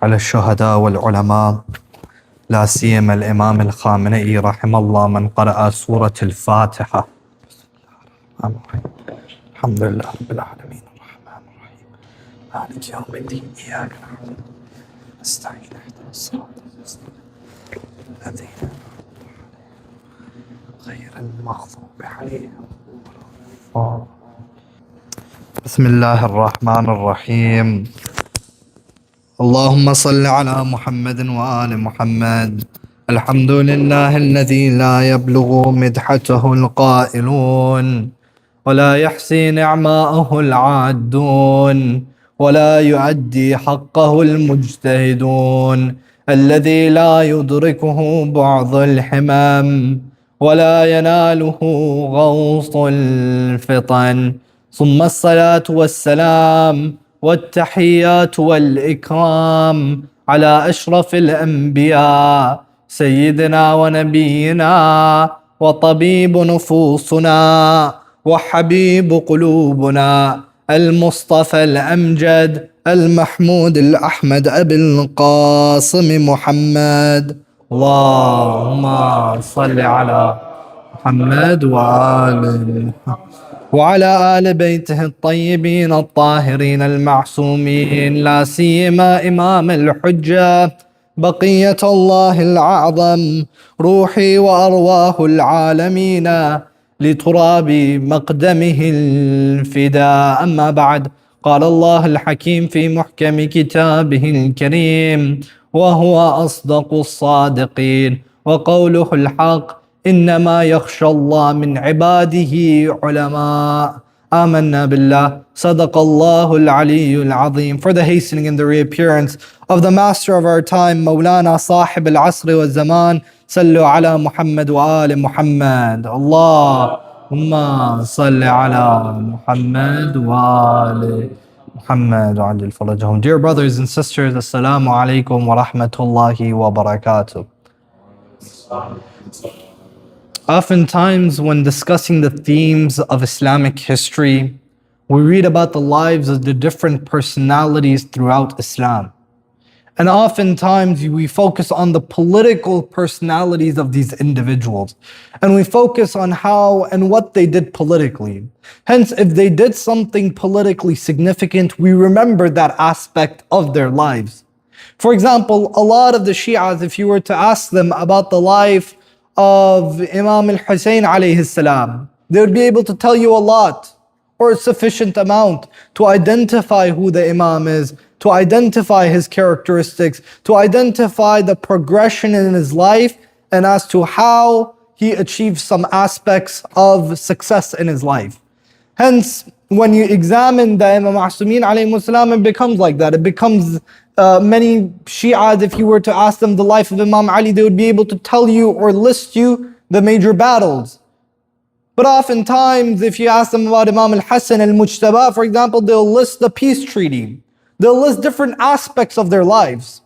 على الشهداء والعلماء، لا سيما الإمام الخامنئي رحمه الله من قرأ سورة الفاتحة. الحمد لله رب العالمين الرحمن الرحيم مالك يوم الدين إياك نعبد نستعين اهدنا الصراط الذين غير المغضوب عليهم. بسم الله الرحمن الرحيم. اللهم صل على محمد وآل محمد. الحمد لله الذي لا يبلغ مدحته القائلون ولا يحصي نعماءه العادون ولا يؤدي حقه المجتهدون، الذي لا يدركه بعض الحمام ولا يناله غوص الفطن، ثم الصلاة والسلام والتحيات والإكرام على أشرف الأنبياء سيدنا ونبينا وطبيب نفوسنا وحبيب قلوبنا المصطفى الأمجد المحمود الأحمد أبي القاسم محمد. اللهم صل على محمد وعلى آل بيته الطيبين الطاهرين المعصومين، لا سيما إمام الحجة بقية الله الأعظم روحي وأرواح العالمين لتراب مقدمه الفداء. أما بعد، قال الله الحكيم في محكم كتابه الكريم وهو أصدق الصادقين وقوله الحق: إنما يخشى الله من عباده علماء. آمنا بالله. صدق الله العلي العظيم. For the hastening and the reappearance of the master of our time, Mawlana Sahib al-Asr wa Zaman, Sallu ala Muhammad wa ali Muhammad. Allahumma salli ala Muhammad wa ali Muhammad wa ajil farajahum. Dear brothers and sisters, Assalamu alaikum wa rahmatullahi wa barakatuh. Oftentimes, when discussing the themes of Islamic history, we read about the lives of the different personalities throughout Islam. And oftentimes, we focus on the political personalities of these individuals. And we focus on how and what they did politically. Hence, if they did something politically significant, we remember that aspect of their lives. For example, a lot of the Shi'as, if you were to ask them about the life of Imam al-Hussein alayhi salam, they would be able to tell you a lot or a sufficient amount to identify who the Imam is, to identify his characteristics, to identify the progression in his life, and as to how he achieved some aspects of success in his life. Hence, when you examine the Imam Ma'sumin alayhi salam, it becomes like that. It becomes many Shi'as, if you were to ask them the life of Imam Ali, they would be able to tell you or list you the major battles. But oftentimes, if you ask them about Imam al-Hassan al-Mujtaba, for example, they'll list the peace treaty. They'll list different aspects of their lives.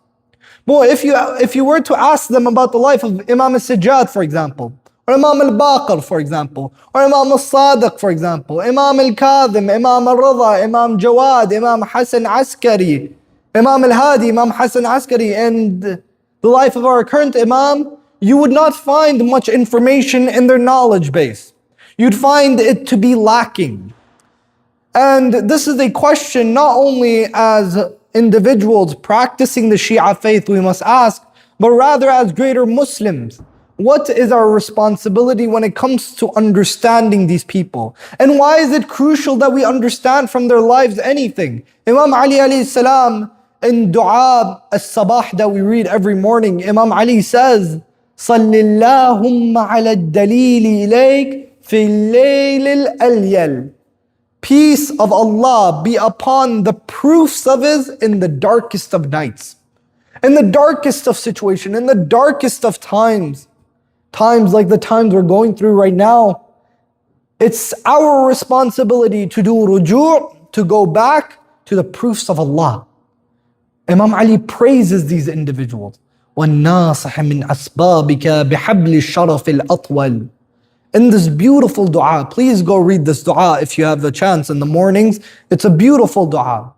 But if you were to ask them about the life of Imam al-Sajjad, for example, or Imam al-Baqir, for example, or Imam al-Sadiq, for example, Imam al-Kadhim, Imam al-Ridha, Imam Jawad, Imam Hassan Askari, Imam al-Hadi, Imam Hassan Askari, and the life of our current Imam, you would not find much information in their knowledge base. You'd find it to be lacking. And this is a question not only as individuals practicing the Shia faith we must ask, but rather as greater Muslims. What is our responsibility when it comes to understanding these people? And why is it crucial that we understand from their lives anything? Imam Ali alayhi salam, in dua as-sabah that we read every morning, Imam Ali says, Sallillahumma ala dalili ilayk fi layl al-alyal. Peace of Allah be upon the proofs of His in the darkest of nights, in the darkest of situations, in the darkest of times. Times like the times we're going through right now. It's our responsibility to do ruju', to go back to the proofs of Allah. Imam Ali praises these individuals. وَالنَّاصِحِ مِنْ أَسْبَابِكَ بِحَبْلِ الشَّرَفِ الْأَطْوَلِ. In this beautiful dua, please go read this dua if you have the chance in the mornings. It's a beautiful dua.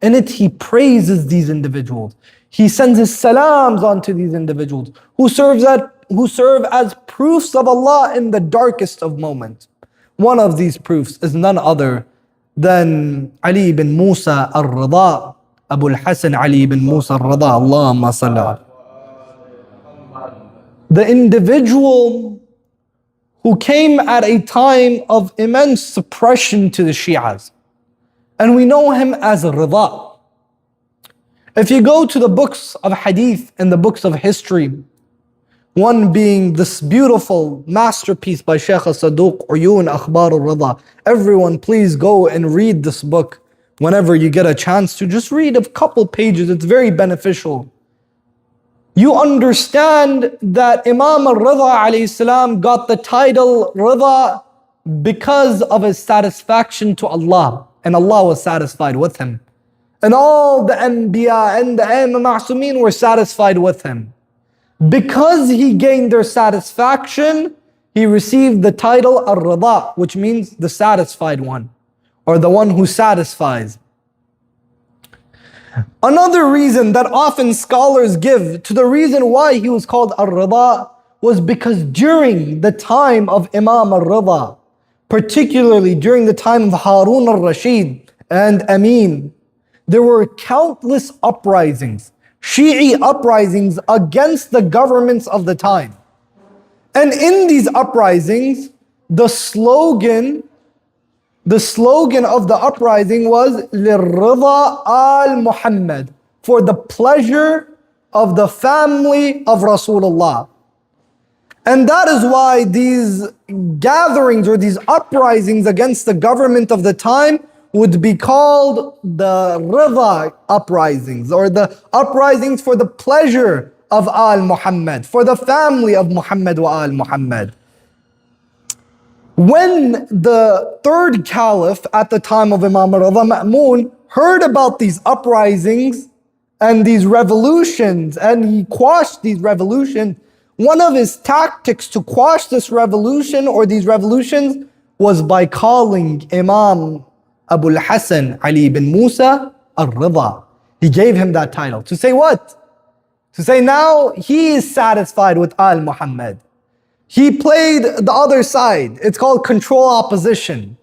In it, he praises these individuals. He sends his salams onto these individuals who serve as proofs of Allah in the darkest of moments. One of these proofs is none other than Ali ibn Musa al-Ridha, Abu al-Hasan Ali ibn Musa al-Ridha, Allahumma salli alayhi. The individual who came at a time of immense suppression to the Shi'as. And we know him as Ridha. If you go to the books of hadith and the books of history, one being this beautiful masterpiece by Shaykh Saduq, Uyun Akhbar al-Ridha. Everyone please go and read this book whenever you get a chance to. Just read a couple pages, it's very beneficial. You understand that Imam Ridha alayhi salam got the title Ridha because of his satisfaction to Allah. And Allah was satisfied with him. And all the Anbiya and the Ma'sumin were satisfied with him. Because he gained their satisfaction, he received the title Ar-Ridha, which means the satisfied one, or the one who satisfies. Another reason that often scholars give to the reason why he was called Ar-Ridha was because during the time of Imam Ridha, particularly during the time of Harun al-Rashid and Amin, there were countless uprisings, Shi'i uprisings against the governments of the time. And in these uprisings, the slogan of the uprising was لِلرِّضَى al-Muhammad, for the pleasure of the family of Rasulullah. And that is why these gatherings or these uprisings against the government of the time would be called the Ridha uprisings, or the uprisings for the pleasure of Al-Muhammad, for the family of Muhammad wa Al-Muhammad. When the third caliph at the time of Imam Ridha, Ma'mun, heard about these uprisings and these revolutions, and he quashed these revolutions, one of his tactics to quash this revolution or these revolutions was by calling Imam Abu al-Hasan Ali ibn Musa al-Ridha. He gave him that title. To say what? To say now he is satisfied with Al-Muhammad. He played the other side. It's called control opposition,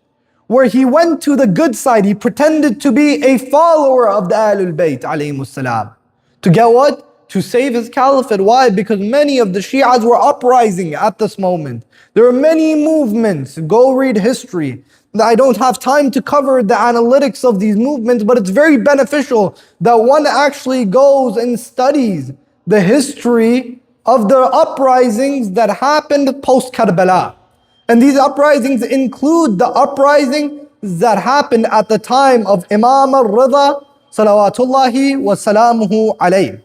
where he went to the good side. He pretended to be a follower of the Ahlul Bayt alayhimus salam. To get what? To save his caliphate. Why? Because many of the Shi'as were uprising at this moment. There are many movements. Go read history. I don't have time to cover the analytics of these movements, but it's very beneficial that one actually goes and studies the history of the uprisings that happened post Karbala. And these uprisings include the uprising that happened at the time of Imam Ridha salawatullahi wa salamuhu alayhi.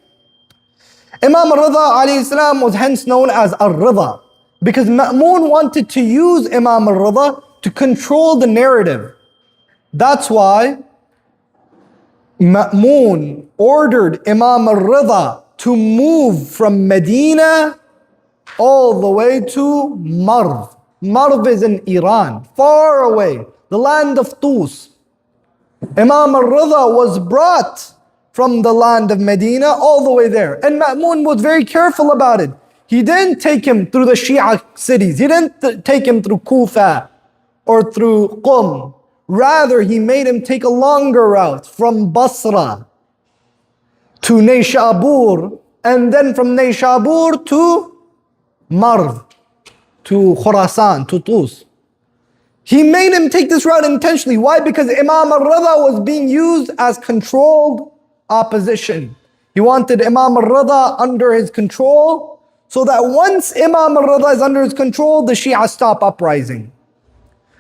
Imam Ridha alayhi salam was hence known as Ar-Ridha because Ma'mun wanted to use Imam Ridha to control the narrative. That's why Ma'mun ordered Imam Ridha to move from Medina all the way to Marv. Marv is in Iran, far away, the land of Tus. Imam Ridha was brought from the land of Medina all the way there. And Ma'mun was very careful about it. He didn't take him through the Shia cities. He didn't take him through Kufa or through Qum. Rather, he made him take a longer route from Basra to Nayshabur, and then from Nayshabur to Marv, to Khurasan, to Tus. He made him take this route intentionally. Why? Because Imam Ridha was being used as controlled opposition. He wanted Imam Ridha under his control, so that once Imam Ridha is under his control, the Shia stop uprising.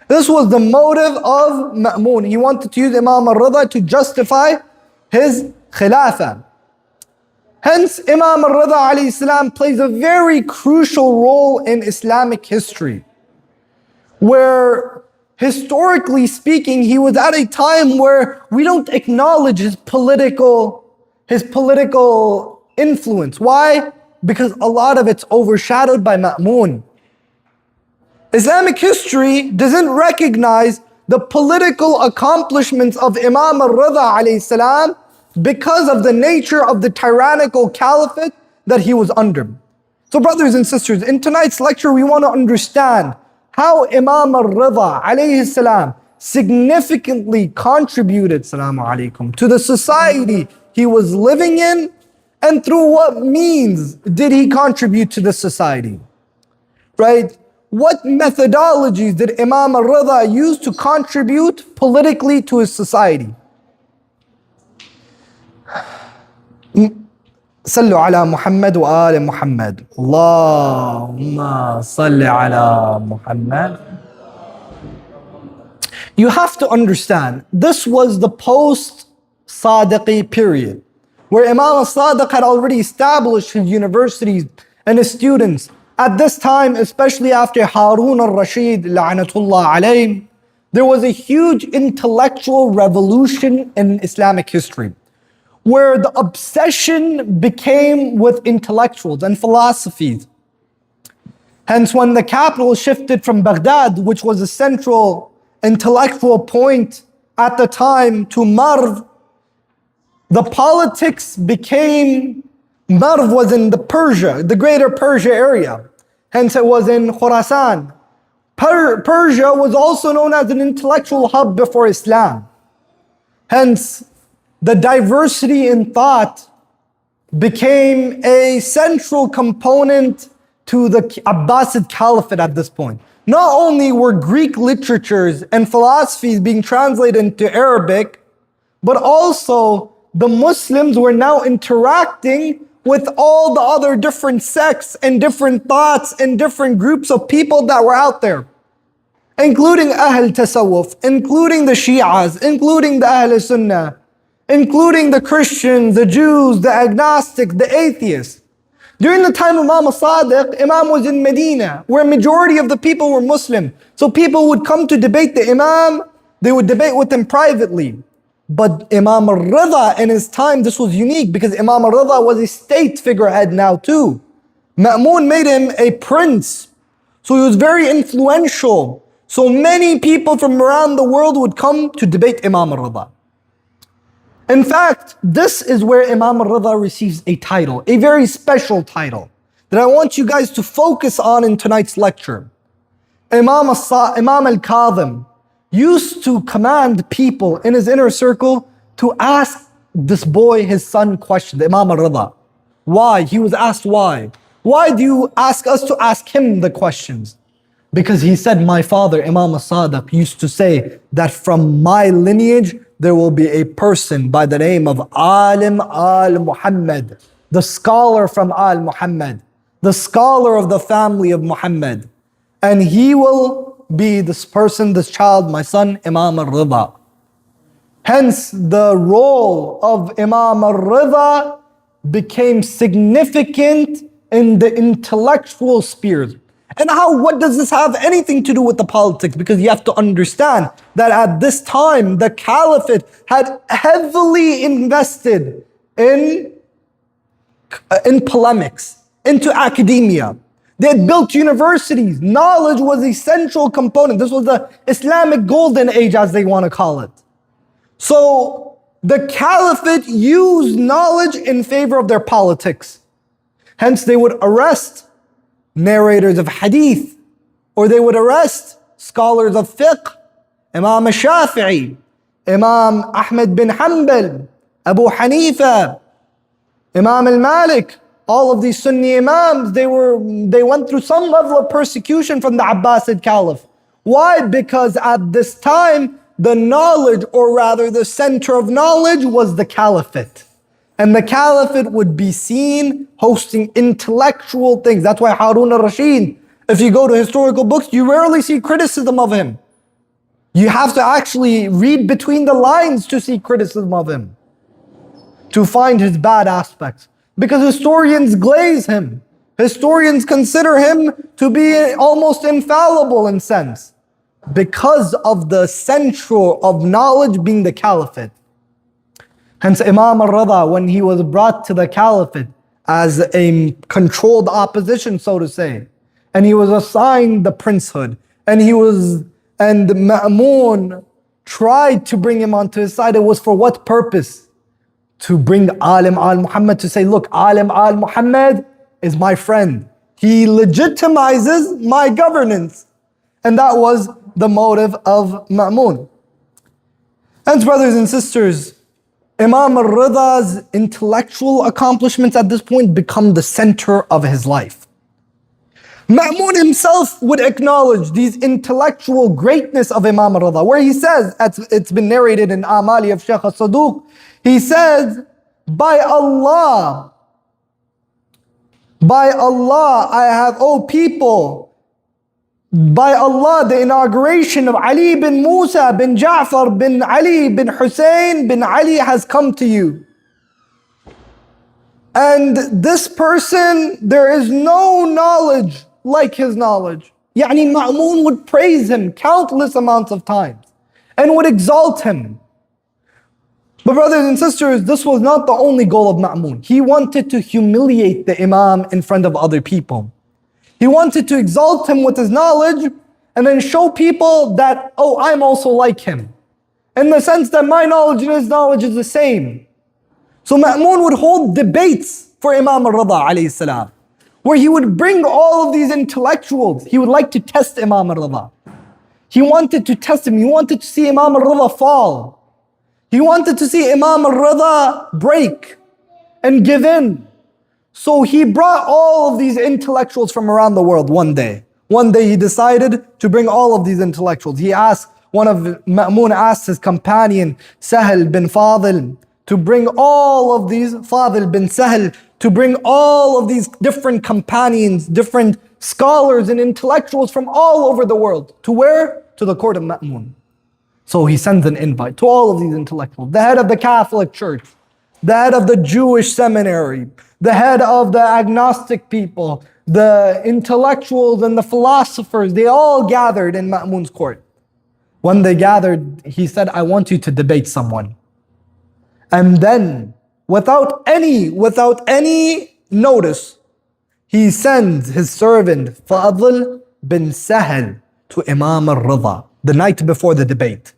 This was the motive of Ma'mun. He wanted to use Imam Ridha to justify his khilafah. Hence, Imam Ridha alayhi salam plays a very crucial role in Islamic history, where historically speaking, he was at a time where we don't acknowledge his political influence. Why? Because a lot of it's overshadowed by Ma'mun. Islamic history doesn't recognize the political accomplishments of Imam Ridha alayhi salam because of the nature of the tyrannical caliphate that he was under. So brothers and sisters, in tonight's lecture we want to understand how Imam Ridha alayhi salam significantly contributed, Assalamu alaikum, to the society he was living in, and through what means did he contribute to the society, right? What methodologies did Imam Ridha use to contribute politically to his society? صلوا على محمد وآل محمد اللهم صل على محمد. You have to understand, this was the post-Sadiqi period, where Imam al-Sadiq had already established his universities and his students. At this time, especially after Harun al-Rashid, la'natullah alayhi, there was a huge intellectual revolution in Islamic history, where the obsession became with intellectuals and philosophies. Hence, when the capital shifted from Baghdad, which was a central intellectual point at the time, to Marv, the politics became, Marv was in the Persia, the greater Persia area. Hence it was in Khurasan. Persia was also known as an intellectual hub before Islam. Hence, the diversity in thought became a central component to the Abbasid Caliphate at this point. Not only were Greek literatures and philosophies being translated into Arabic, but also the Muslims were now interacting with all the other different sects and different thoughts and different groups of people that were out there, including Ahl Tasawwuf, including the Shi'as, including the Ahl Sunnah, including the Christians, the Jews, the agnostics, the atheists. During the time of Imam al-Sadiq, Imam was in Medina, where a majority of the people were Muslim. So people would come to debate the Imam, they would debate with him privately. But Imam Ridha in his time, this was unique because Imam Ridha was a state figurehead now too. Ma'mun made him a prince. So he was very influential. So many people from around the world would come to debate Imam Ridha. In fact, this is where Imam Ridha receives a title, a very special title that I want you guys to focus on in tonight's lecture. Imam al-Kadhim used to command people in his inner circle to ask this boy, his son, questions, Imam Ridha. Why? He was asked why. Why do you ask us to ask him the questions? Because he said, my father, Imam al-Sadiq, used to say that from my lineage, there will be a person by the name of Alim al-Muhammad, the scholar from al-Muhammad, the scholar of the family of Muhammad. And he will be this person, this child, my son, Imam al-Ridha. Hence, the role of Imam al-Ridha became significant in the intellectual spheres. And what does this have anything to do with the politics? Because you have to understand that at this time, the caliphate had heavily invested in polemics, into academia. They had built universities. Knowledge was a central component. This was the Islamic golden age, as they want to call it. So the caliphate used knowledge in favor of their politics. Hence, they would arrest narrators of hadith, or they would arrest scholars of fiqh, Imam al-Shafi'i, Imam Ahmed bin Hanbal, Abu Hanifa, Imam al-Malik. All of these Sunni Imams, they went through some level of persecution from the Abbasid Caliph. Why? Because at this time, the knowledge, or rather the center of knowledge, was the caliphate. And the caliphate would be seen hosting intellectual things. That's why Harun al-Rashid, if you go to historical books, you rarely see criticism of him. You have to actually read between the lines to see criticism of him, to find his bad aspects. Because historians glaze him. Historians consider him to be almost infallible in sense, because of the central of knowledge being the caliphate. Hence Imam al-Ridha, when he was brought to the caliphate as a controlled opposition, so to say, and he was assigned the princehood, and he was and Ma'mun tried to bring him onto his side, it was for what purpose? To bring Alim al-Muhammad, to say, look, Alim al-Muhammad is my friend. He legitimizes my governance. And that was the motive of Ma'mun. And brothers and sisters, Imam Ridha's intellectual accomplishments at this point become the center of his life. Ma'mun himself would acknowledge these intellectual greatness of Imam Ridha, where he says, it's been narrated in Amali of Shaykh al-Saduq, he says, by Allah, I have, O people, by Allah, the inauguration of Ali bin Musa bin Ja'far bin Ali bin Hussein bin Ali has come to you. And this person, there is no knowledge like his knowledge. Yani Ma'mun would praise him countless amounts of times and would exalt him. But brothers and sisters, this was not the only goal of Ma'mun. He wanted to humiliate the Imam in front of other people. He wanted to exalt him with his knowledge and then show people that, oh, I'm also like him. In the sense that my knowledge and his knowledge is the same. So Ma'mun would hold debates for Imam Ridha alayhi salam, where he would bring all of these intellectuals. He would like to test Imam Ridha. He wanted to test him. He wanted to see Imam Ridha fall. He wanted to see Imam Ridha break and give in. So he brought all of these intellectuals from around the world one day. One day he decided to bring all of these intellectuals. Ma'mun asked his companion, Sahel bin Fadil, to bring all of these, Fadil bin Sahel, to bring all of these different companions, different scholars and intellectuals from all over the world. To where? To the court of Ma'mun. So he sends an invite to all of these intellectuals. The head of the Catholic Church, the head of the Jewish seminary, the head of the agnostic people, the intellectuals and the philosophers, they all gathered in Ma'mun's court. When they gathered, he said, I want you to debate someone. And then, without any notice, he sends his servant Fadl bin Sahel to Imam Ridha the night before the debate.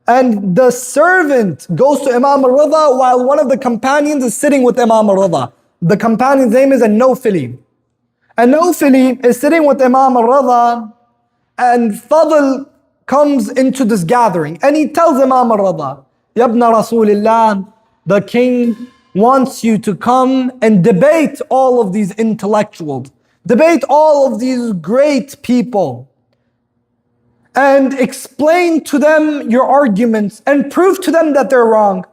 And the servant goes to Imam Ridha while one of the companions is sitting with Imam Ridha. The companion's name is An-Nawfili. An-Nawfili is sitting with Imam Ridha, and Fadl comes into this gathering and he tells Imam Ridha, Yabna Rasulillah, the king wants you to come and debate all of these intellectuals, debate all of these great people, and explain to them your arguments and prove to them that they're wrong.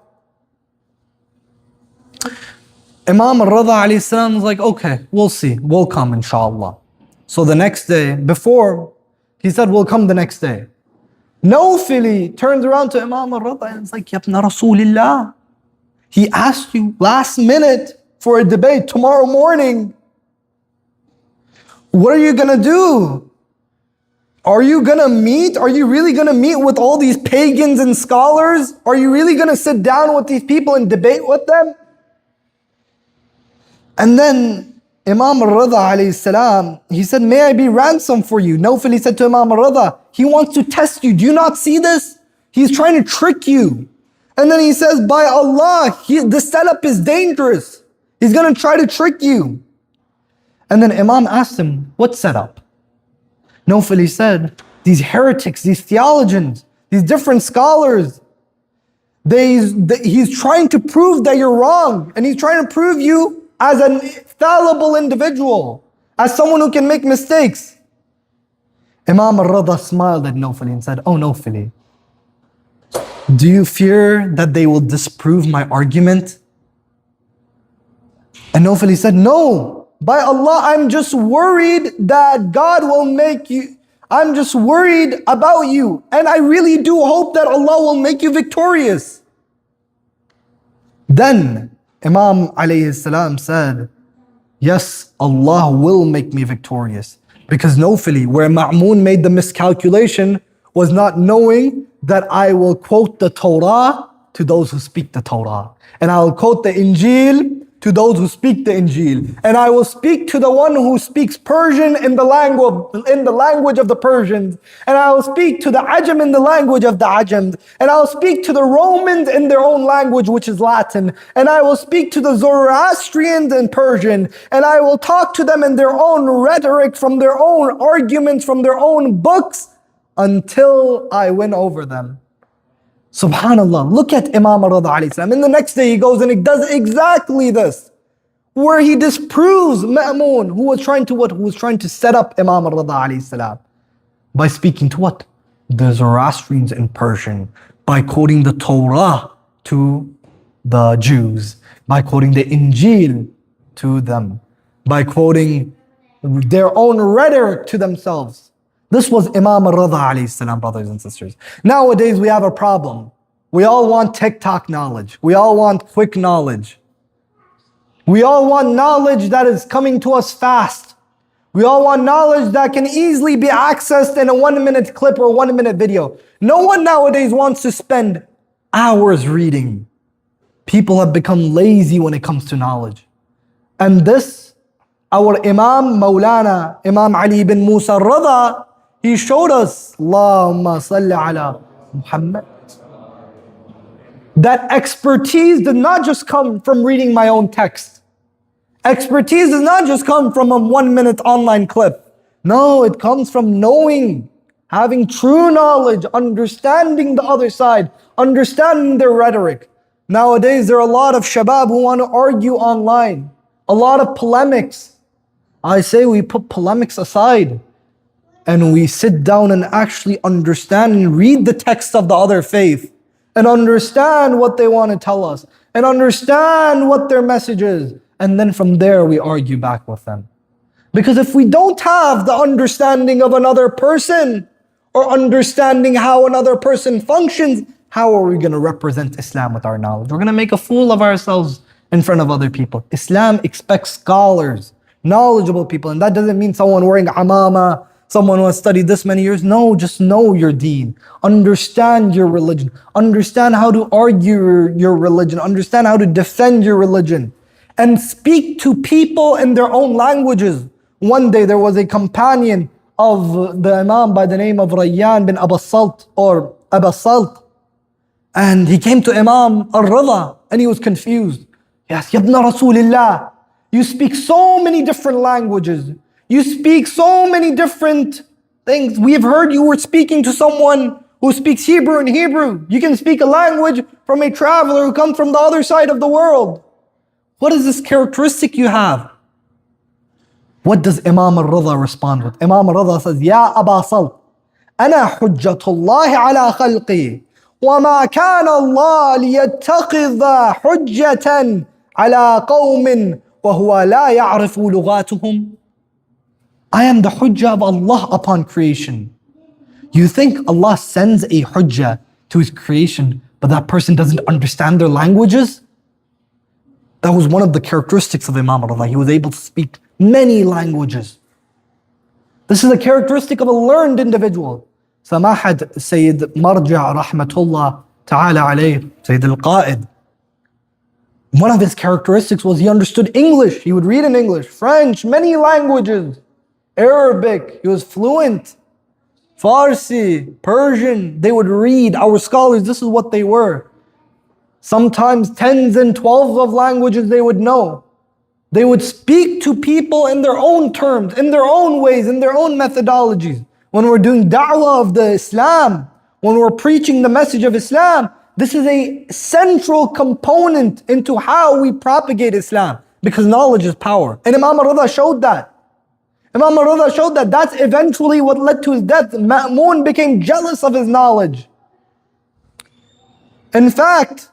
Imam Ridha alayhi salam was like, okay, we'll see, we'll come inshallah. So the next day, before, he said, we'll come the next day. Nawfili turns around to Imam Ridha and is like, Yabna Rasulillah, he asked you last minute for a debate tomorrow morning. What are you gonna do? Are you gonna meet? Are you really gonna meet with all these pagans and scholars? Are you really gonna sit down with these people and debate with them? And then Imam Ridha alayhi salam, he said, may I be ransom for you? Nawfili said to Imam Ridha, he wants to test you. Do you not see this? He's trying to trick you. And then he says, by Allah, the setup is dangerous. He's going to try to trick you. And then Imam asked him, what setup? Nawfili said, these heretics, these theologians, these different scholars, he's trying to prove that you're wrong. And he's trying to prove you as an fallible individual, as someone who can make mistakes. Imam Ridha smiled at Nawfili and said, oh Nawfili, do you fear that they will disprove my argument? And Nawfili said, no, by Allah, I'm just worried that God will make you, I'm just worried about you. And I really do hope that Allah will make you victorious. Then Imam alayhi salam said, yes, Allah will make me victorious. Because Nawfili, where Ma'mun made the miscalculation, was not knowing that I will quote the Torah to those who speak the Torah. And I will quote the Injil to those who speak the Injil, and I will speak to the one who speaks Persian in the language of the Persians, and I will speak to the Ajam in the language of the Ajams, and I will speak to the Romans in their own language, which is Latin, and I will speak to the Zoroastrians in Persian, and I will talk to them in their own rhetoric, from their own arguments, from their own books, until I win over them. Subhanallah, look at Imam Ridha alayhi salam. And the next day he goes and he does exactly this, where he disproves Ma'mun, who was trying to what? Who was trying to set up Imam Ridha alayhi salam by speaking to what? The Zoroastrians in Persian, by quoting the Torah to the Jews, by quoting the Injil to them, by quoting their own rhetoric to themselves. This was Imam Ridha alayhi salam, brothers and sisters. Nowadays we have a problem. We all want TikTok knowledge. We all want quick knowledge. We all want knowledge that is coming to us fast. We all want knowledge that can easily be accessed in a 1-minute clip or 1-minute video. No one nowadays wants to spend hours reading. People have become lazy when it comes to knowledge. And this, our Imam Maulana, Imam Ali bin Musa Ridha, he showed us, Allahumma salli ala Muhammad, that expertise did not just come from reading my own text. Expertise does not just come from a 1-minute online clip. No, it comes from knowing, having true knowledge, understanding the other side, understanding their rhetoric. Nowadays, there are a lot of shabab who want to argue online, a lot of polemics. I say we put polemics aside, and we sit down and actually understand and read the text of the other faith, and understand what they want to tell us, and understand what their message is. And then from there we argue back with them. Because if we don't have the understanding of another person, or understanding how another person functions, how are we going to represent Islam with our knowledge? We're going to make a fool of ourselves in front of other people. Islam expects scholars, knowledgeable people, and that doesn't mean someone wearing amama, someone who has studied this many years. No, just know your deen. Understand your religion. Understand how to argue your religion. Understand how to defend your religion. And speak to people in their own languages. One day there was a companion of the Imam by the name of Rayyan bin Abu Salt, or Abu Salt. And he came to Imam Ridha and he was confused. Yes, Yabna Rasulillah, you speak so many different languages. You speak so many different things. We've heard you were speaking to someone who speaks Hebrew in Hebrew. You can speak a language from a traveler who comes from the other side of the world. What is this characteristic you have? What does Imam Ridha respond with? Imam Ridha says, Ya Aba Salt, أنا حجة الله على خلقي وما كان الله ليتخذ حجة على قوم وهو لا يعرف لغاتهم. I am the hujjah of Allah upon creation. You think Allah sends a hujjah to His creation, but that person doesn't understand their languages? That was one of the characteristics of Imam Ridha. He was able to speak many languages. This is a characteristic of a learned individual. Samahad Sayyid Marja' rahmatullah ta'ala alayh, Sayyid al-Qa'id. One of his characteristics was he understood English. He would read in English, French, many languages. Arabic, he was fluent. Farsi, Persian, they would read. Our scholars, this is what they were. Sometimes 10s and 12s of languages they would know. They would speak to people in their own terms, in their own ways, in their own methodologies. When we're doing da'wah of the Islam, when we're preaching the message of Islam, this is a central component into how we propagate Islam, because knowledge is power. And Imam Ridha showed that. Imam Ridha showed that. That's eventually what led to his death. Ma'mun became jealous of his knowledge. In fact,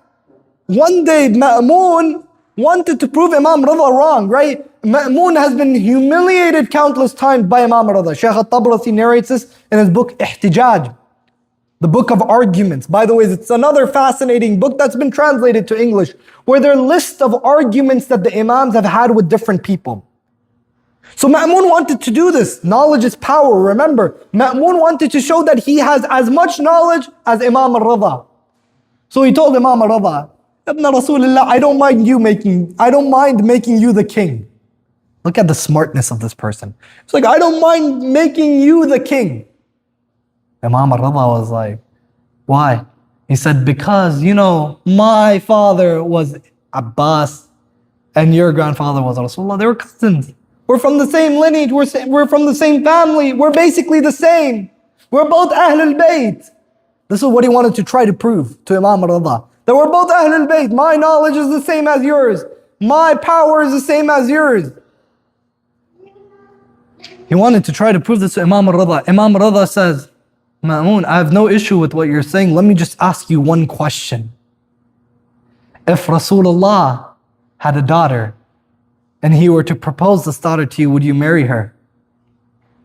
one day Ma'mun wanted to prove Imam Ridha wrong, right? Ma'mun has been humiliated countless times by Imam Ridha. Shaykh al-Tabrasi narrates this in his book Ihtijaj, the book of arguments. By the way, it's another fascinating book that's been translated to English, where there are lists of arguments that the Imams have had with different people. So Ma'mun wanted to do this. Knowledge is power, remember. Ma'mun wanted to show that he has as much knowledge as Imam Ridha. So he told Imam Ridha, Ibn Rasulullah, I don't mind making you the king. Look at the smartness of this person. It's like, I don't mind making you the king. Imam Ridha was like, why? He said, because, my father was Abbas and your grandfather was Rasulullah. They were cousins. We're from the same lineage. We're from the same family. We're basically the same. We're both Ahlul Bayt. This is what he wanted to try to prove to Imam Ridha. That we're both Ahlul Bayt. My knowledge is the same as yours. My power is the same as yours. He wanted to try to prove this to Imam Ridha. Imam Ridha says, Ma'mun, I have no issue with what you're saying. Let me just ask you one question. If Rasulullah had a daughter and he were to propose this daughter to you, would you marry her?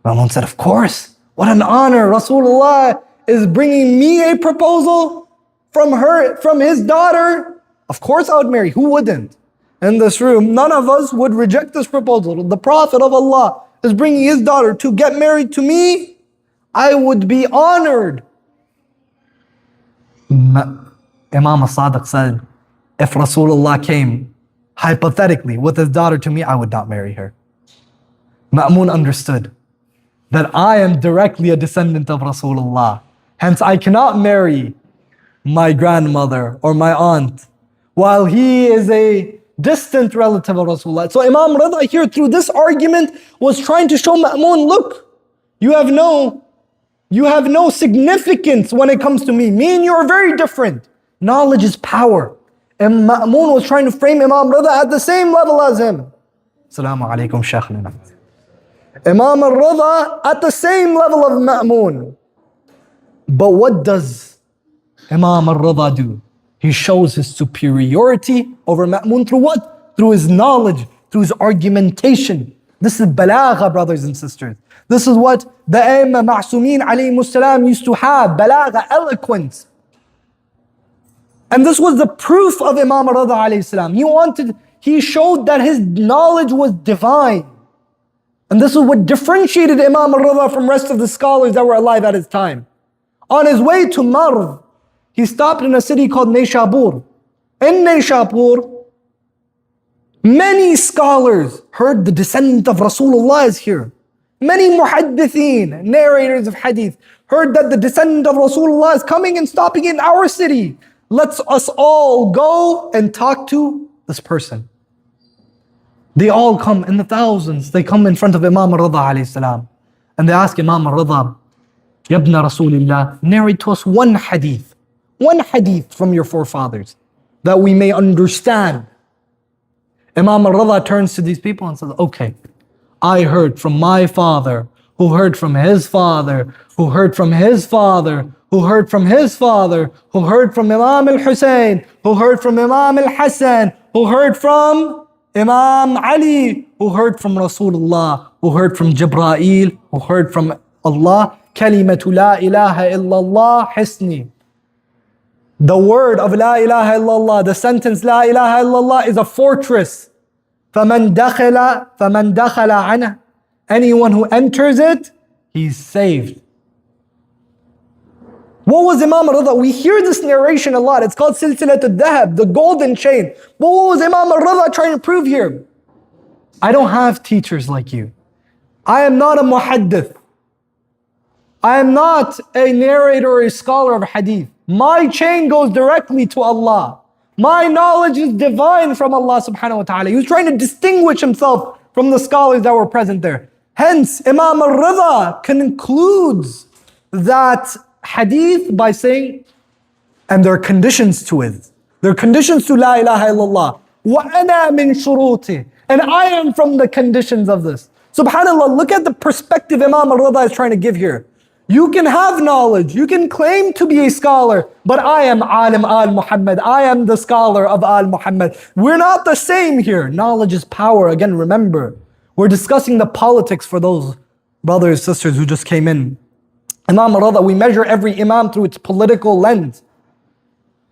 Ma'mun said, of course. What an honor. Rasulullah is bringing me a proposal from his daughter. Of course I would marry. Who wouldn't? In this room, none of us would reject this proposal. The Prophet of Allah is bringing his daughter to get married to me. I would be honored. Imam al-Sadiq said, if Rasulullah came hypothetically with his daughter to me, I would not marry her. Ma'mun understood that I am directly a descendant of Rasulullah. Hence, I cannot marry my grandmother or my aunt while he is a distant relative of Rasulullah. So Imam Ridha here through this argument was trying to show Ma'mun, look, you have no significance when it comes to me. Me and you are very different. Knowledge is power. And Ma'mun was trying to frame Imam Ridha at the same level as him. Assalamu alaikum, Shaykhna. Imam Ridha at the same level of Ma'mun. But what does Imam Ridha do? He shows his superiority over Ma'mun through what? Through his knowledge, through his argumentation. This is balagha, brothers and sisters. This is what the Aimma Ma'sumin alayhimus salam used to have, balagha, eloquence. And this was the proof of Imam Ridha alayhi salam. He showed that his knowledge was divine. And this is what differentiated Imam Ridha from rest of the scholars that were alive at his time. On his way to Marv, he stopped in a city called Nayshabur. In Nayshabur, many scholars heard the descendant of Rasulullah is here. Many muhaddithin, narrators of hadith, heard that the descendant of Rasulullah is coming and stopping in our city. Let's us all go and talk to this person. They all come in the thousands. They come in front of Imam Ridha alayhi salam. And they ask Imam Ridha, Yabna Rasulillah, narrate to us one hadith from your forefathers that we may understand. Imam Ridha turns to these people and says, okay, I heard from my father, who heard from his father, who heard from his father, who heard from his father, who heard from Imam al-Hussein, who heard from Imam al-Hassan, who heard from Imam Ali, who heard from Rasulullah, who heard from Jibreel, who heard from Allah. Kalimatu la ilaha illallah hisni. The word of la ilaha illallah, the sentence la ilaha illallah is a fortress. فَمَنْ دَخَلَ عَنْهُ. Anyone who enters it, he's saved. What was Imam Ridha? We hear this narration a lot. It's called Silsilat al-Dhahab, the golden chain. But what was Imam Ridha trying to prove here? I don't have teachers like you. I am not a muhaddith. I am not a narrator or a scholar of hadith. My chain goes directly to Allah. My knowledge is divine from Allah subhanahu wa ta'ala. He was trying to distinguish himself from the scholars that were present there. Hence, Imam Ridha concludes that hadith by saying, and there are conditions to it. There are conditions to La ilaha illallah. وَأَنَا مِن شُرُوطِ. And I am from the conditions of this. SubhanAllah, look at the perspective Imam Ridha is trying to give here. You can have knowledge, you can claim to be a scholar, but I am Alim al-Muhammad. I am the scholar of al-Muhammad. We're not the same here. Knowledge is power. Again, remember, we're discussing the politics for those brothers and sisters who just came in. Imam Ridha, we measure every imam through its political lens.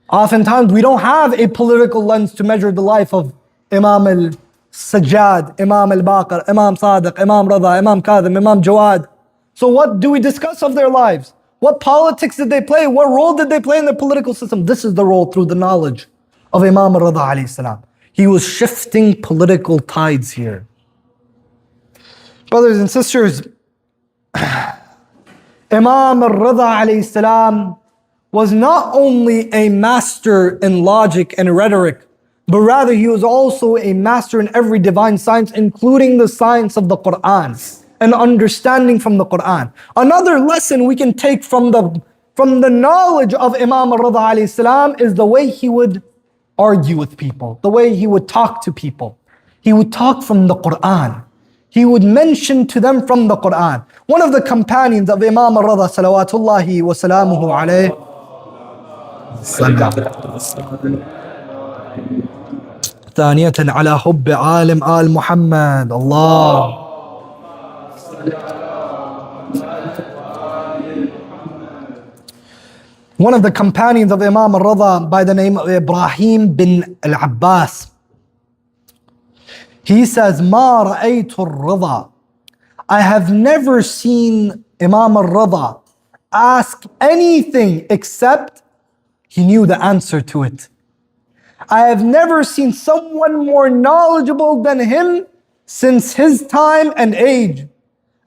Oftentimes, we don't have a political lens to measure the life of Imam al-Sajjad, Imam al-Baqir, Imam Sadiq, Imam Ridha, Imam Kadhim, Imam Jawad. So what do we discuss of their lives? What politics did they play? What role did they play in the political system? This is the role through the knowledge of Imam Ridha alayhi salam. He was shifting political tides here. Brothers and sisters, Imam Ridha alayhi salam was not only a master in logic and rhetoric, but rather he was also a master in every divine science, including the science of the Quran and understanding from the Quran. Another lesson we can take from the knowledge of Imam Ridha alayhi salam is the way he would argue with people, the way he would talk to people. He would talk from the Quran. He would mention to them from the Quran. One of the companions of Imam Ridha salawatullahi wa salamuhu alayhi, ثانية على حب عالم آل محمد الله. One of the companions of Imam Ridha by the name of Ibrahim bin Al-Abbas, he says, ما رأيت الرضا. I have never seen Imam Ridha ask anything except he knew the answer to it. I have never seen someone more knowledgeable than him since his time and age.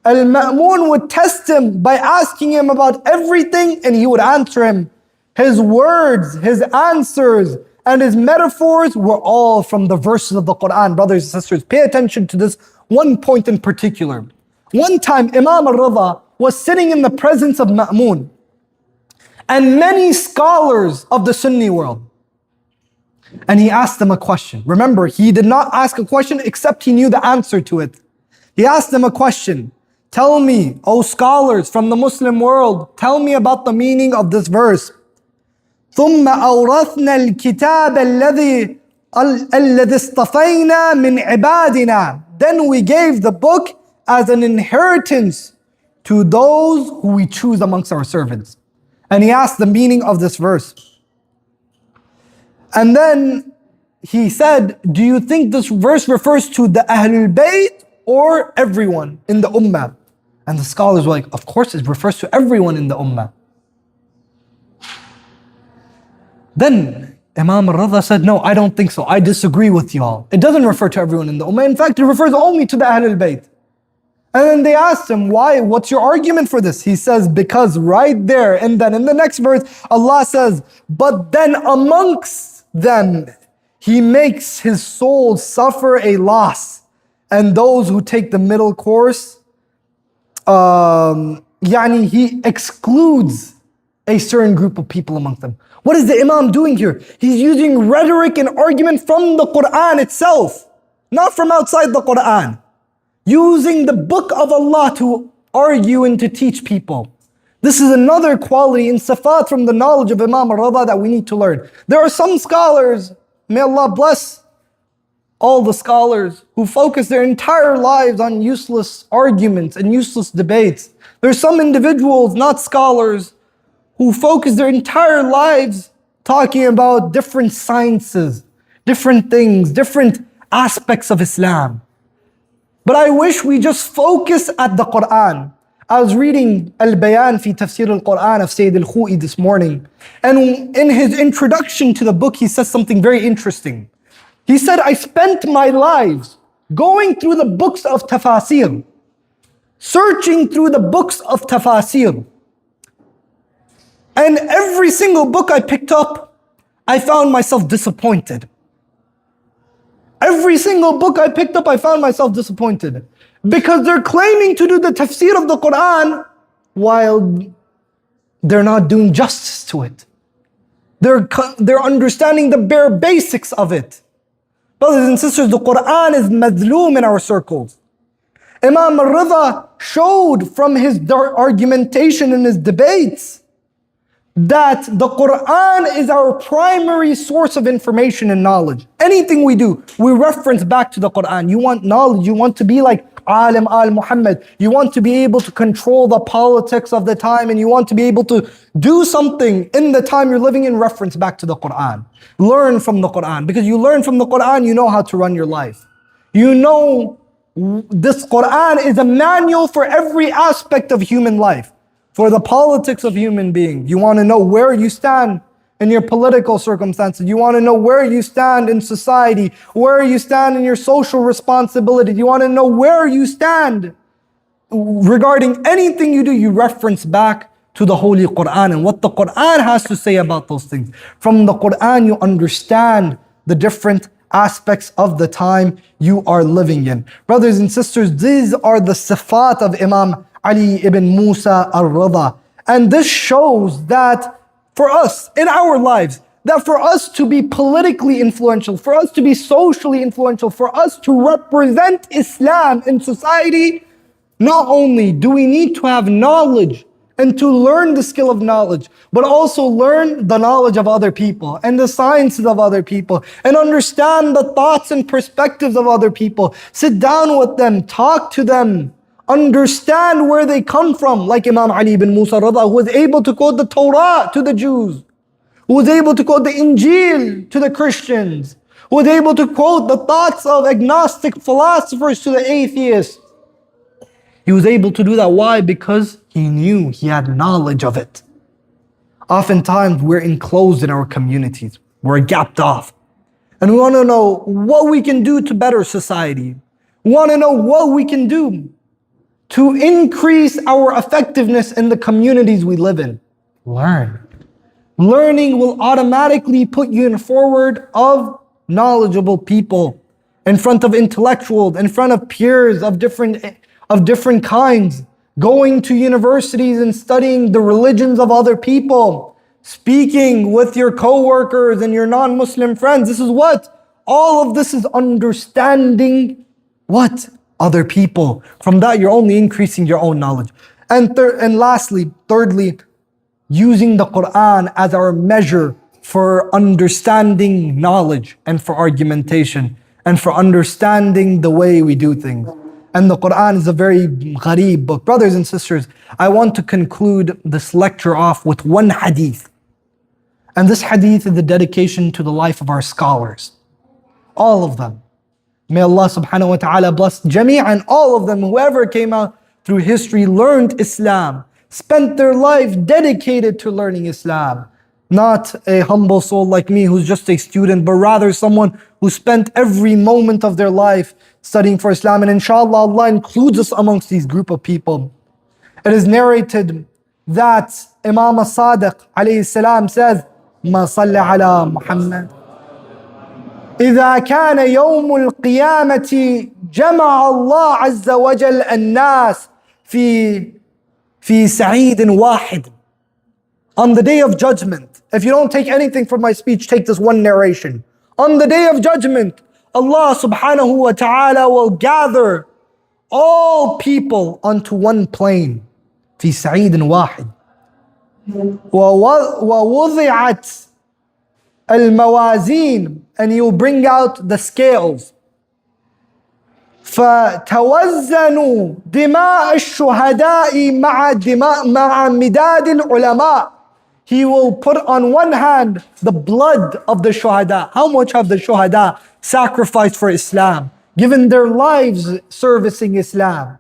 Al-Ma'mun would test him by asking him about everything and he would answer him. His words, his answers, and his metaphors were all from the verses of the Quran. Brothers and sisters, pay attention to this one point in particular. One time Imam Ridha was sitting in the presence of Ma'mun and many scholars of the Sunni world. And he asked them a question. Remember, he did not ask a question except he knew the answer to it. He asked them a question. Tell me, O scholars from the Muslim world, tell me about the meaning of this verse. ثم أورثنا الكتاب الذي اصطفينا من عبادنا. Then we gave the book as an inheritance to those who we choose amongst our servants. And he asked the meaning of this verse. And then he said, do you think this verse refers to the Ahlul Bayt or everyone in the Ummah? And the scholars were like, of course it refers to everyone in the Ummah. Then Imam Ridha said, no, I don't think so. I disagree with y'all. It doesn't refer to everyone in the Ummah. In fact, it refers only to the Ahlul Bayt. And then they asked him, why? What's your argument for this? He says, because right there, and then in the next verse, Allah says, but then amongst them, He makes his soul suffer a loss. And those who take the middle course, He excludes a certain group of people among them. What is the Imam doing here? He's using rhetoric and argument from the Quran itself, not from outside the Quran. Using the book of Allah to argue and to teach people. This is another quality in sifat from the knowledge of Imam Ridha that we need to learn. There are some scholars, may Allah bless all the scholars, who focus their entire lives on useless arguments and useless debates. There are some individuals, not scholars, who focus their entire lives talking about different sciences, different things, different aspects of Islam. But I wish we just focus at the Quran. I was reading Al-Bayan fi Tafsir al-Quran of Sayyid al-Khu'i this morning. And in his introduction to the book, he says something very interesting. He said, I spent my lives going through the books of tafasir, searching through the books of tafasir. And every single book I picked up, I found myself disappointed. Every single book I picked up, I found myself disappointed. Because they're claiming to do the tafsir of the Quran while they're not doing justice to it. They're understanding the bare basics of it. Brothers and sisters, the Quran is madloom in our circles. Imam Ridha showed from his argumentation in his debates that the Quran is our primary source of information and knowledge. Anything we do, we reference back to the Quran. You want knowledge, you want to be like Alim al-Muhammad, you want to be able to control the politics of the time, and you want to be able to do something in the time you're living in, reference back to the Quran. Learn from the Quran, because you learn from the Quran, you know how to run your life. You know this Quran is a manual for every aspect of human life. For the politics of human being, you want to know where you stand. in your political circumstances. You want to know where you stand in society, where you stand in your social responsibility. You want to know where you stand regarding anything you do. You reference back to the Holy Quran and what the Quran has to say about those things. From the Quran, you understand the different aspects of the time you are living in. Brothers and sisters, these are the sifat of Imam Ali ibn Musa al-Ridha. And this shows that for us, in our lives, that for us to be politically influential, for us to be socially influential, for us to represent Islam in society, not only do we need to have knowledge and to learn the skill of knowledge, but also learn the knowledge of other people and the sciences of other people and understand the thoughts and perspectives of other people. Sit down with them, talk to them, understand where they come from. Like Imam Ali ibn Musa al-Ridha, who was able to quote the Torah to the Jews, who was able to quote the Injil to the Christians, who was able to quote the thoughts of agnostic philosophers to the atheists. He was able to do that. Why? Because he knew, he had knowledge of it. Oftentimes we're enclosed in our communities. We're gapped off. And we want to know what we can do to better society. We want to know what we can do to increase our effectiveness in the communities we live in. Learn. Learning will automatically put you in forward of knowledgeable people, in front of intellectuals, in front of peers of different kinds, going to universities and studying the religions of other people, speaking with your co-workers and your non-Muslim friends. This is what? All of this is understanding what? Other people. From that, you're only increasing your own knowledge. And thirdly, using the Quran as our measure for understanding knowledge and for argumentation and for understanding the way we do things. And the Quran is a very gharib book. Brothers and sisters, I want to conclude this lecture off with one hadith. And this hadith is a dedication to the life of our scholars. All of them. May Allah subhanahu wa ta'ala bless jami'an, all of them, whoever came out through history, learned Islam, spent their life dedicated to learning Islam. Not a humble soul like me who's just a student, but rather someone who spent every moment of their life studying for Islam. And inshallah, Allah includes us amongst these group of people. It is narrated that Imam As-Sadiq alayhi salam says, Ma salli ala Muhammad. إذا كان يوم القيامة جمع الله عز وجل الناس في سعيد واحد. On the day of judgment, if you don't take anything from my speech, take this one narration. On the day of judgment, Allah subhanahu wa ta'ala will gather all people onto one plane. في سعيد واحد. ووضعت الموازين, and He will bring out the scales. فتوزنوا دماء الشهداء مع مداد العلماء. He will put on one hand the blood of the shuhada. How much have the shuhada sacrificed for Islam, given their lives servicing Islam?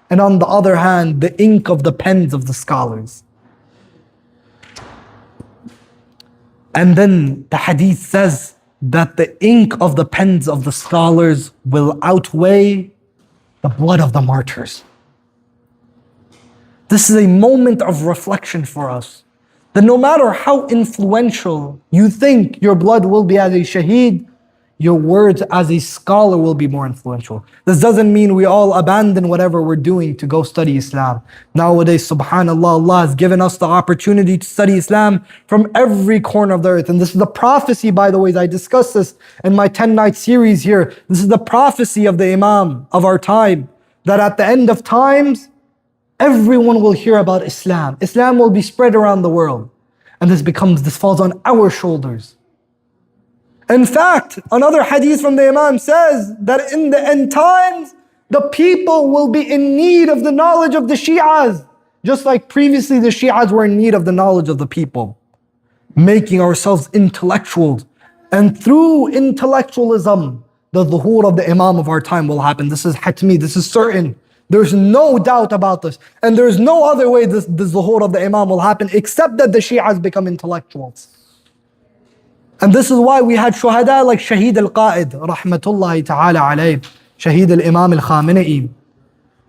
And on the other hand, the ink of the pens of the scholars. And then the hadith says that the ink of the pens of the scholars will outweigh the blood of the martyrs. This is a moment of reflection for us, that no matter how influential you think your blood will be as a shaheed, your words as a scholar will be more influential. This doesn't mean we all abandon whatever we're doing to go study Islam. Nowadays, subhanAllah, Allah has given us the opportunity to study Islam from every corner of the earth. And this is the prophecy, by the way, I discussed this in my 10-night series here. This is the prophecy of the Imam of our time, that at the end of times, everyone will hear about Islam. Islam will be spread around the world. And this falls on our shoulders. In fact, another hadith from the Imam says that in the end times, the people will be in need of the knowledge of the Shi'as, just like previously the Shi'as were in need of the knowledge of the people. Making ourselves intellectuals. And through intellectualism, the dhuhur of the Imam of our time will happen. This is hatmi, this is certain. There's no doubt about this. And there's no other way this dhuhur of the Imam will happen except that the Shi'as become intellectuals. And this is why we had shuhada like Shaheed al-Qa'id, rahmatullahi ta'ala alayh, Shaheed al-Imam al-Khamenei,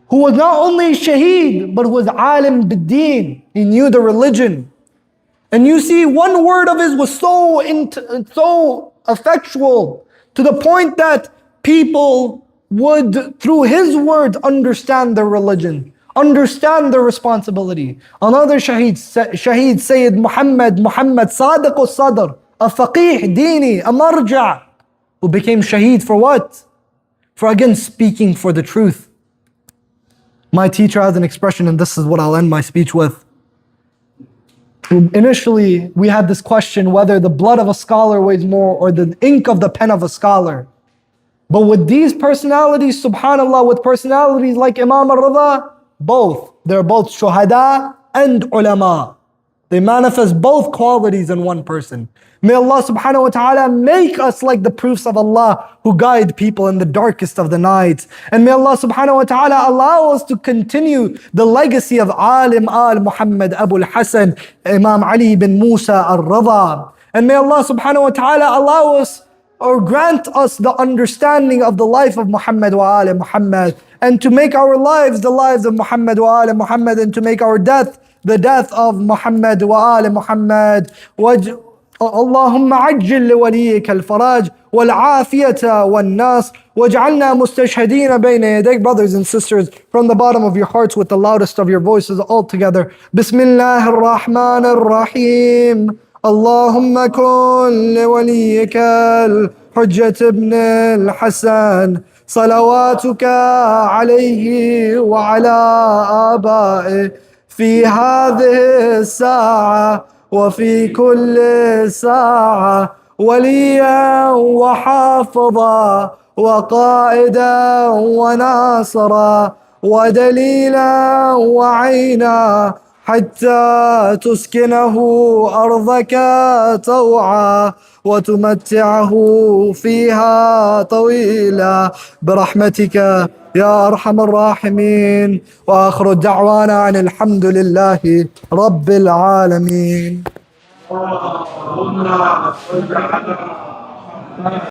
who was not only shaheed, but was alim bid-deen. He knew the religion. And you see, one word of his was so effectual to the point that people would, through his words, understand their religion, understand their responsibility. Another Shaheed Sayyid Muhammad Sadiq al-Sadr, a faqih dini, a marja', who became shaheed for what? For again speaking for the truth. My teacher has an expression, and this is what I'll end my speech with. Initially, we had this question whether the blood of a scholar weighs more or the ink of the pen of a scholar. But with these personalities, subhanAllah, with personalities like Imam Ridha, both. They're both shuhada and ulama. They manifest both qualities in one person. May Allah subhanahu wa ta'ala make us like the proofs of Allah who guide people in the darkest of the nights. And may Allah subhanahu wa ta'ala allow us to continue the legacy of Alim al-Muhammad Abu al-Hasan, Imam Ali bin Musa al-Ridha. And may Allah subhanahu wa ta'ala allow us or grant us the understanding of the life of Muhammad wa Ali Muhammad, and to make our lives the lives of Muhammad wa Ali Muhammad, and to make our death the death of Muhammad wa Ali Muhammad. اللهم عجل لوليك الفرج والعافية والناس واجعلنا مستشهدين بين يديك. Brothers and sisters, from the bottom of your hearts with the loudest of your voices all together. بسم الله الرحمن الرحيم. اللهم كن لوليك الحجة ابن الحسن صلواتك عليه وعلى آبائه في هذه الساعة وفي كل ساعة وليا وحافظا وقائدا وناصرا ودليلا وعينا حتى تسكنه أرضك طوعا وتمتعه فيها طويلا برحمتك يا أرحم الراحمين. وآخر دعوانا عن الحمد لله رب العالمين.